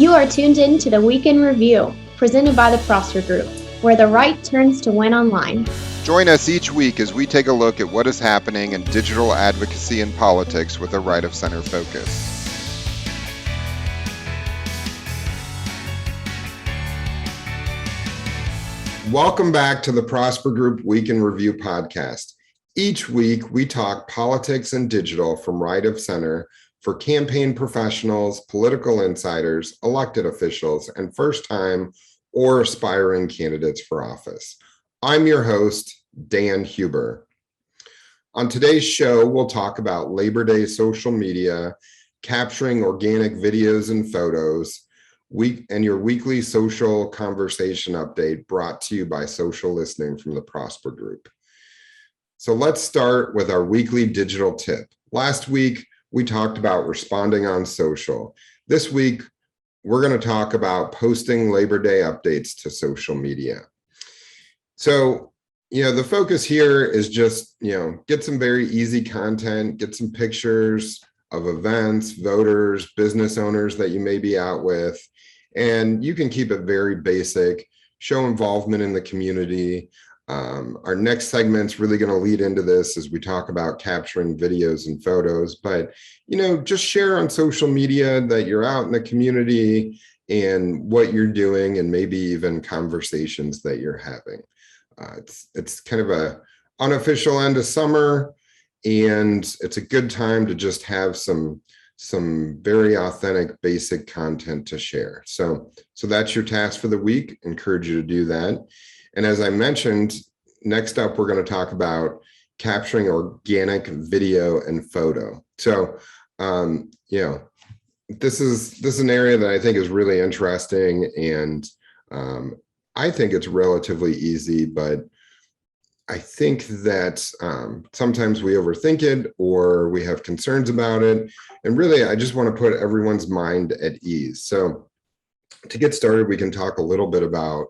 You are tuned in to the Week in Review, presented by the Prosper Group, where the right turns to win online. Join us each week as we take a look at what is happening in digital advocacy and politics with a right of center focus. Welcome back to the Prosper Group Week in Review podcast. Each week, we talk politics and digital from right of center for campaign professionals, political insiders, elected officials, and first-time or aspiring candidates for office. I'm your host, Dan Huber. On today's show, we'll talk about Labor Day social media, capturing organic videos and photos, and your weekly social conversation update brought to you by social listening from the Prosper Group. So let's start with our weekly digital tip. Last week, we talked about responding on social. This week, we're going to talk about posting Labor Day updates to social media. So, the focus here is just, get some very easy content, get some pictures of events, voters, business owners that you may be out with, and you can keep it very basic, show involvement in the community. Our next segment's really going to lead into this as we talk about capturing videos and photos, but, just share on social media that you're out in the community and what you're doing and maybe even conversations that you're having. It's kind of a unofficial end of summer, and it's a good time to just have some very authentic, basic content to share. So that's your task for the week. Encourage you to do that. And as I mentioned, next up, we're going to talk about capturing organic video and photo. So, this is an area that I think is really interesting, and I think it's relatively easy, but I think that sometimes we overthink it or we have concerns about it. And really, I just want to put everyone's mind at ease. So to get started, we can talk a little bit about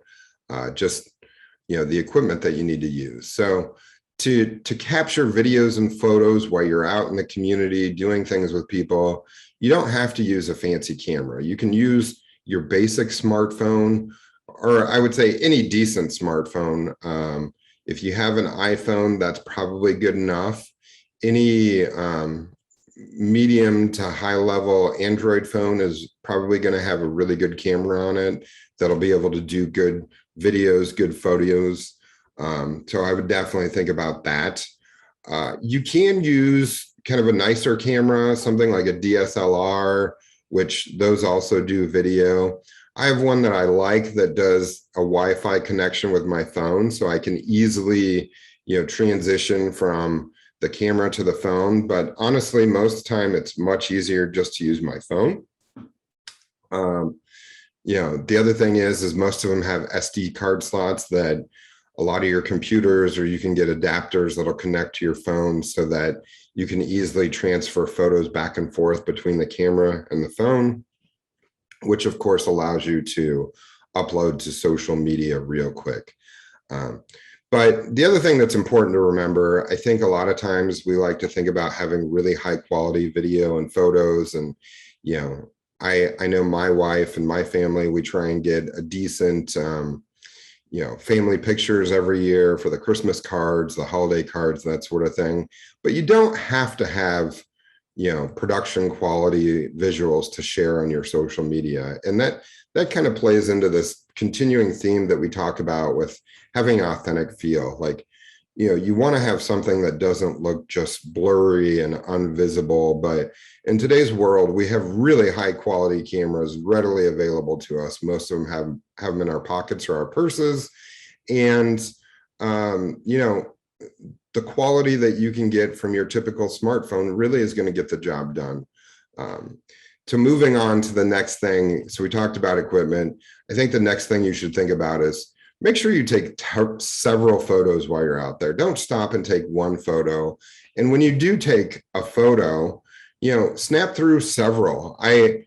the equipment that you need to use. So to capture videos and photos while you're out in the community doing things with people, you don't have to use a fancy camera. You can use your basic smartphone, or I would say any decent smartphone. If you have an iPhone, that's probably good enough. Any medium to high level Android phone is probably going to have a really good camera on it that'll be able to do good videos, good photos. So I would definitely think about that. You can use kind of a nicer camera, something like a DSLR, which those also do video. I have one that I like that does a Wi-Fi connection with my phone, so I can easily, transition from the camera to the phone. But honestly, most of the time, it's much easier just to use my phone. The other thing is most of them have SD card slots that a lot of your computers, or you can get adapters that'll connect to your phone so that you can easily transfer photos back and forth between the camera and the phone, which of course allows you to upload to social media real quick. But the other thing that's important to remember, I think a lot of times we like to think about having really high quality video and photos. And, I know my wife and my family, we try and get a decent, family pictures every year for the Christmas cards, the holiday cards, that sort of thing. But you don't have to have production quality visuals to share on your social media. And that kind of plays into this continuing theme that we talk about with having authentic feel. Like, you want to have something that doesn't look just blurry and unvisible. But in today's world, we have really high quality cameras readily available to us. Most of them have them in our pockets or our purses. And, the quality that you can get from your typical smartphone really is going to get the job done. To moving on to the next thing. So we talked about equipment. I think the next thing you should think about is make sure you take several photos while you're out there. Don't stop and take one photo. And when you do take a photo, snap through several. Your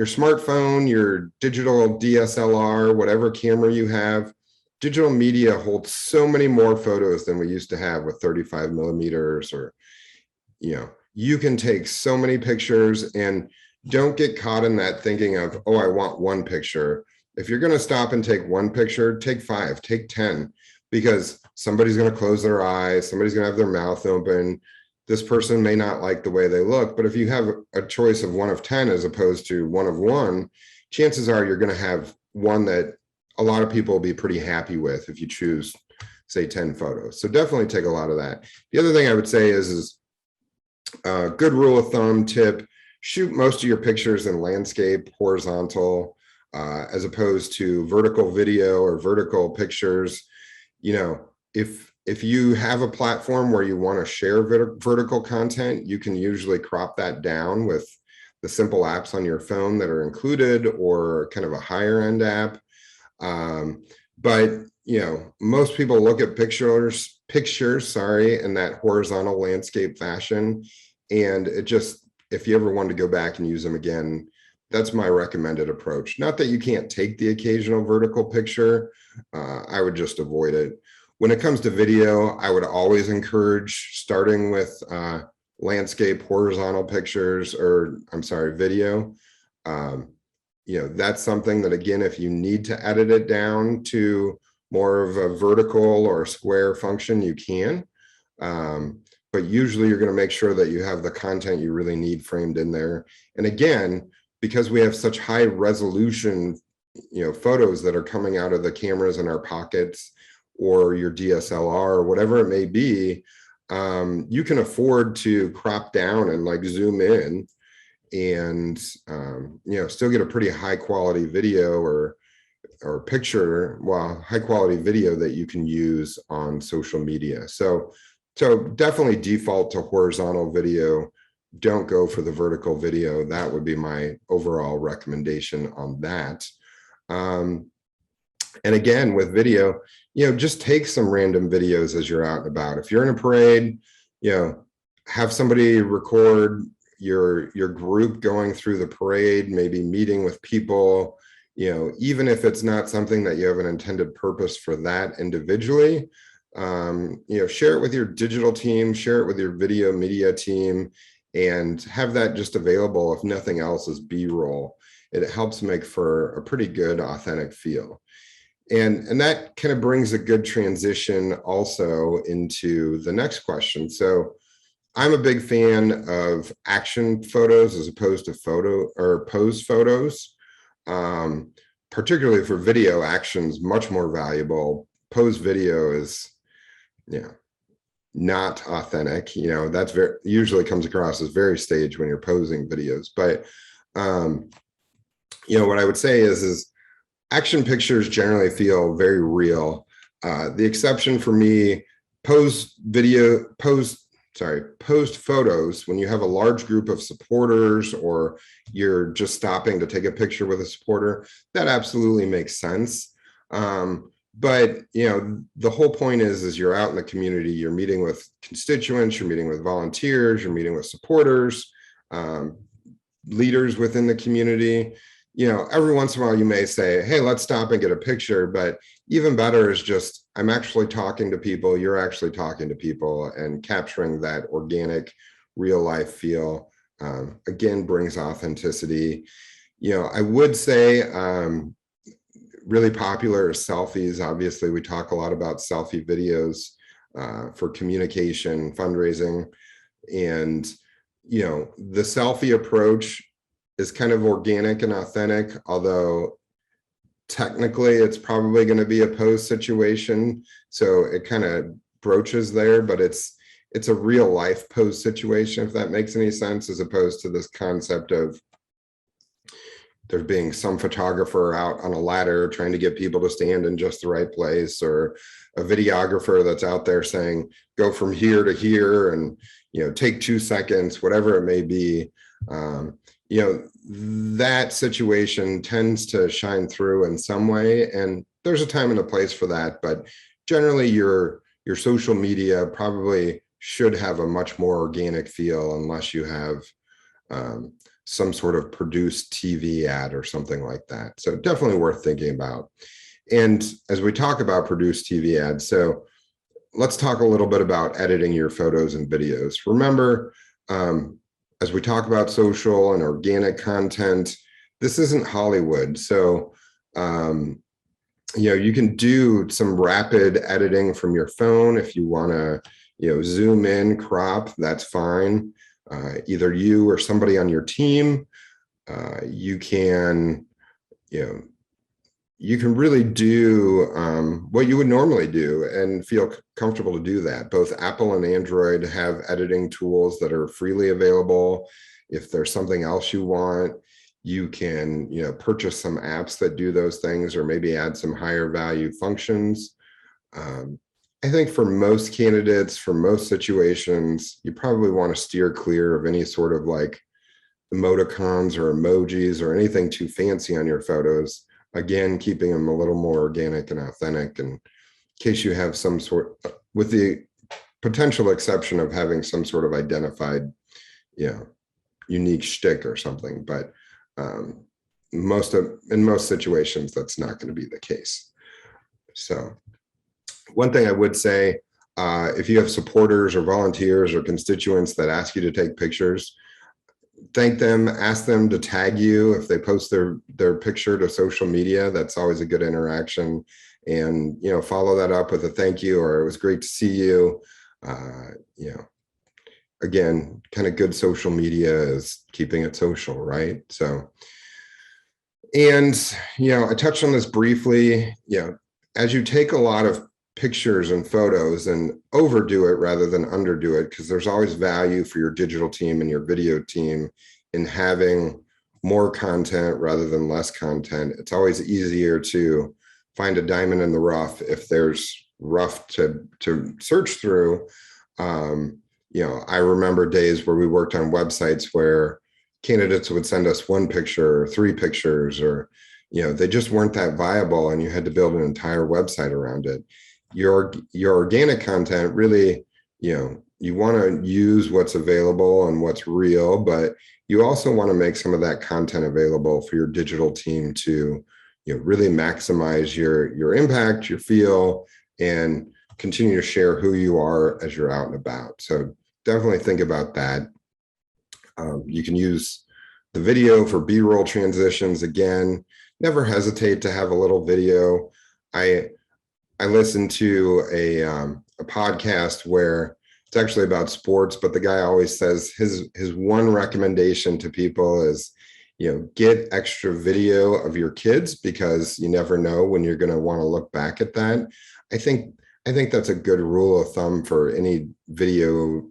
smartphone, your digital DSLR, whatever camera you have, digital media holds so many more photos than we used to have with 35 millimeters, or, you can take so many pictures, and don't get caught in that thinking of, oh, I want one picture. If you're going to stop and take one picture, take 5, take 10, because somebody's going to close their eyes, somebody's going to have their mouth open. This person may not like the way they look, but if you have a choice of 1 of 10 as opposed to 1 of 1, chances are you're going to have one that a lot of people will be pretty happy with if you choose, say, 10 photos. So definitely take a lot of that. The other thing I would say is a good rule of thumb tip: shoot most of your pictures in landscape, horizontal, as opposed to vertical video or vertical pictures. You know, if you have a platform where you want to share vertical content, you can usually crop that down with the simple apps on your phone that are included, or kind of a higher end app. But you know, most people look at pictures, in that horizontal landscape fashion, and it just, if you ever wanted to go back and use them again, that's my recommended approach. Not that you can't take the occasional vertical picture, I would just avoid it. When it comes to video, I would always encourage starting with landscape, horizontal pictures, or I'm sorry, video. You know, that's something that, again, if you need to edit it down to more of a vertical or square function, you can. But usually you're going to make sure that you have the content you really need framed in there. And again, because we have such high resolution, you know, photos that are coming out of the cameras in our pockets or your DSLR or whatever it may be, you can afford to crop down and like zoom in and you know, still get a pretty high quality video or picture, well, high quality video that you can use on social media. So definitely default to horizontal video. Don't go for the vertical video. That would be my overall recommendation on that. And again, with video, you know, just take some random videos as you're out and about. If you're in a parade, you know, have somebody record your group going through the parade, maybe meeting with people, you know, even if it's not something that you have an intended purpose for that individually, you know, share it with your digital team, share it with your video media team, and have that just available, if nothing else, as B-roll. It helps make for a pretty good, authentic feel. And that kind of brings a good transition also into the next question. So I'm a big fan of action photos as opposed to photo or pose photos. Particularly for video, action's much more valuable. Pose video is, you know, not authentic. You know, that's very usually comes across as very staged when you're posing videos. But you know, what I would say is action pictures generally feel very real. The exception for me, post photos, when you have a large group of supporters or you're just stopping to take a picture with a supporter, that absolutely makes sense. But you know, the whole point is you're out in the community, you're meeting with constituents, you're meeting with volunteers, you're meeting with supporters, leaders within the community. You know, every once in a while you may say, hey, let's stop and get a picture, but even better is just, I'm actually talking to people, you're actually talking to people, and capturing that organic real life feel, again, brings authenticity. You know, I would say really popular is selfies. Obviously, we talk a lot about selfie videos for communication, fundraising, and, you know, the selfie approach is kind of organic and authentic, although technically it's probably going to be a pose situation. So it kind of broaches there, but it's a real life pose situation, if that makes any sense, as opposed to this concept of there being some photographer out on a ladder trying to get people to stand in just the right place, or a videographer that's out there saying, go from here to here and, you know, take 2 seconds, whatever it may be. You know, that situation tends to shine through in some way, and there's a time and a place for that, but generally your social media probably should have a much more organic feel, unless you have some sort of produced TV ad or something like that. So definitely worth thinking about. And as we talk about produced TV ads, so let's talk a little bit about editing your photos and videos. Remember, as we talk about social and organic content, this isn't Hollywood. So, you can do some rapid editing from your phone if you want to, zoom in, crop, that's fine. Either you or somebody on your team, you can, you can really do what you would normally do and feel comfortable to do that. Both Apple and Android have editing tools that are freely available. If there's something else you want, you can purchase some apps that do those things, or maybe add some higher value functions. I think for most candidates, for most situations, you probably want to steer clear of any sort of like emoticons or emojis or anything too fancy on your photos. Again, keeping them a little more organic and authentic, in case you have some sort, with the potential exception of having some sort of identified, unique shtick or something. But in most situations, that's not going to be the case. So one thing I would say, if you have supporters or volunteers or constituents that ask you to take pictures, thank them, ask them to tag you if they post their picture to social media. That's always a good interaction. And, follow that up with a thank you, or it was great to see you. Again, kind of good social media is keeping it social, right? So, and, I touched on this briefly, as you take a lot of pictures and photos, and overdo it rather than underdo it, because there's always value for your digital team and your video team in having more content rather than less content. It's always easier to find a diamond in the rough if there's rough to search through. I remember days where we worked on websites where candidates would send us one picture or 3 pictures, or they just weren't that viable, and you had to build an entire website around it. Your organic content, really, you want to use what's available and what's real, but you also want to make some of that content available for your digital team to, really maximize your impact, your feel, and continue to share who you are as you're out and about. So definitely think about that. You can use the video for B-roll transitions. Again, never hesitate to have a little video. I listened to a podcast where it's actually about sports, but the guy always says his one recommendation to people is, get extra video of your kids, because you never know when you're going to want to look back at that. I think that's a good rule of thumb for any video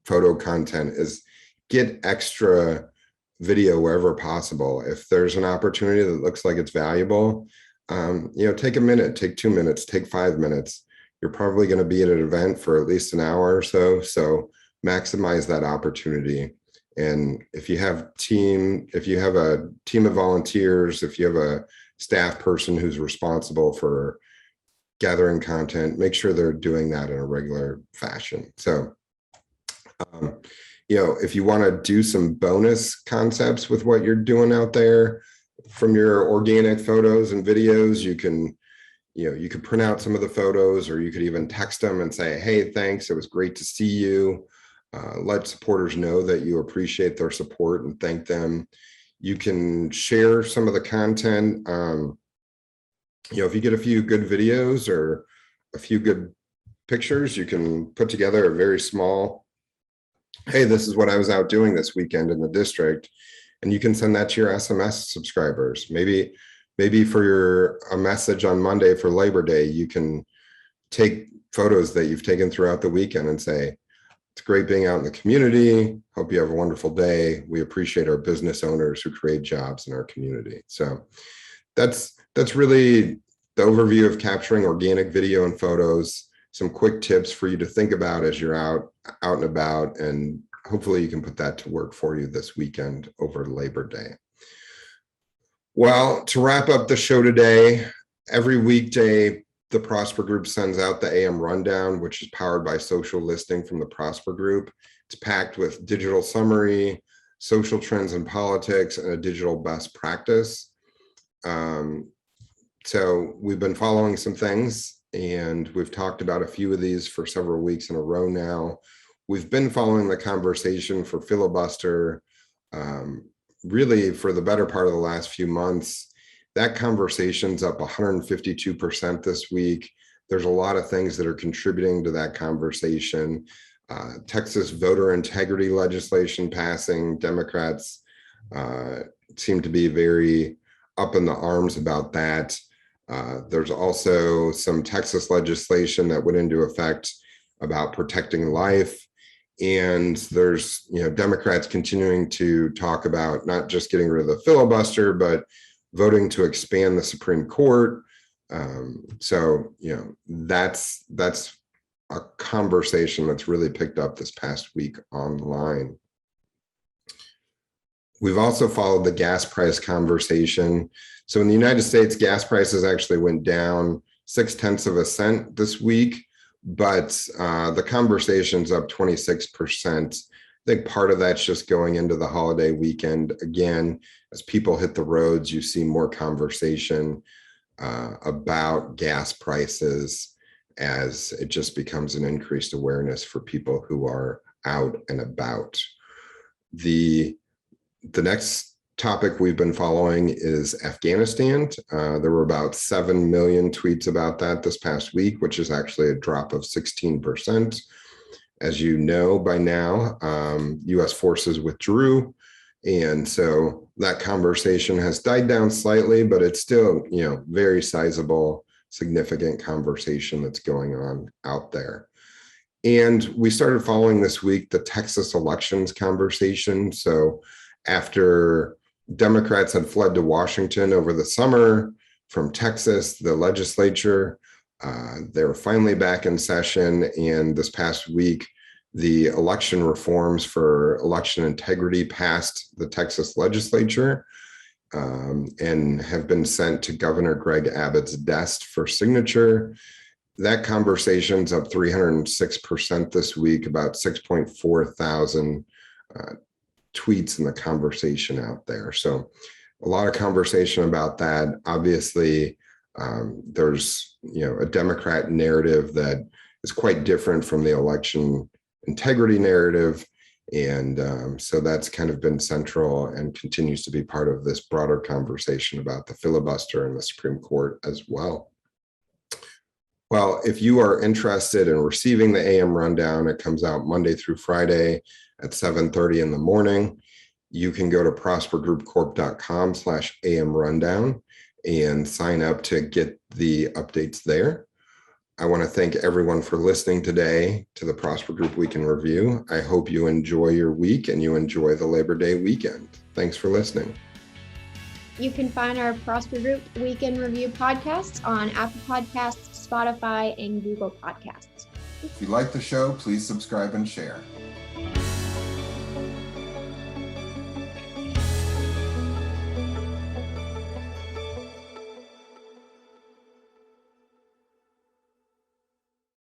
photo content, is get extra video wherever possible. If there's an opportunity that looks like it's valuable, take a minute, take 2 minutes, take 5 minutes. You're probably going to be at an event for at least an hour or so. So maximize that opportunity. And if you have a team of volunteers, if you have a staff person who's responsible for gathering content, make sure they're doing that in a regular fashion. So, if you want to do some bonus concepts with what you're doing out there from your organic photos and videos, you can print out some of the photos, or you could even text them and say, hey, thanks, it was great to see you. Let supporters know that you appreciate their support and thank them. You can share some of the content. If you get a few good videos or a few good pictures, you can put together a very small, hey, this is what I was out doing this weekend in the district. And you can send that to your SMS subscribers. Maybe for a message on Monday for Labor Day, you can take photos that you've taken throughout the weekend and say, it's great being out in the community. Hope you have a wonderful day. We appreciate our business owners who create jobs in our community. So that's really the overview of capturing organic video and photos. Some quick tips for you to think about as you're out and about, and hopefully you can put that to work for you this weekend over Labor Day. Well, to wrap up the show today, every weekday, the Prosper Group sends out the AM Rundown, which is powered by social listing from the Prosper Group. It's packed with digital summary, social trends and politics, and a digital best practice. So we've been following some things, and we've talked about a few of these for several weeks in a row now. we've been following the conversation for filibuster really for the better part of the last few months. That conversation's up 152% this week. There's a lot of things that are contributing to that conversation. Texas voter integrity legislation passing. Democrats seem to be very up in the arms about that. There's also some Texas legislation that went into effect about protecting life. And there's, Democrats continuing to talk about not just getting rid of the filibuster, but voting to expand the Supreme Court. So that's a conversation that's really picked up this past week online. We've also followed the gas price conversation. So in the United States, gas prices actually went down 0.6 cents this week, but the conversation's up 26%. I think part of that's just going into the holiday weekend. Again, as people hit the roads, you see more conversation about gas prices as it just becomes an increased awareness for people who are out and about. The next topic we've been following is Afghanistan. There were about 7 million tweets about that this past week, which is actually a drop of 16%. As you know by now, U.S. forces withdrew. And so that conversation has died down slightly, but it's still, very sizable, significant conversation that's going on out there. And we started following this week the Texas elections conversation. So after Democrats had fled to Washington over the summer from Texas, the legislature, they were finally back in session. And this past week, the election reforms for election integrity passed the Texas legislature and have been sent to Governor Greg Abbott's desk for signature. That conversation's up 306% this week, about 6.4 thousand tweets in the conversation out there. So a lot of conversation about that. Obviously, there's a Democrat narrative that is quite different from the election integrity narrative. And so that's kind of been central and continues to be part of this broader conversation about the filibuster and the Supreme Court as well. Well, if you are interested in receiving the AM Rundown, it comes out Monday through Friday at 7:30 in the morning. You can go to prospergroupcorp.com/AM Rundown and sign up to get the updates there. I want to thank everyone for listening today to the Prosper Group Week in Review. I hope you enjoy your week and you enjoy the Labor Day weekend. Thanks for listening. You can find our Prosper Group Week in Review podcasts on Apple Podcasts, Spotify, and Google Podcasts. If you like the show, please subscribe and share.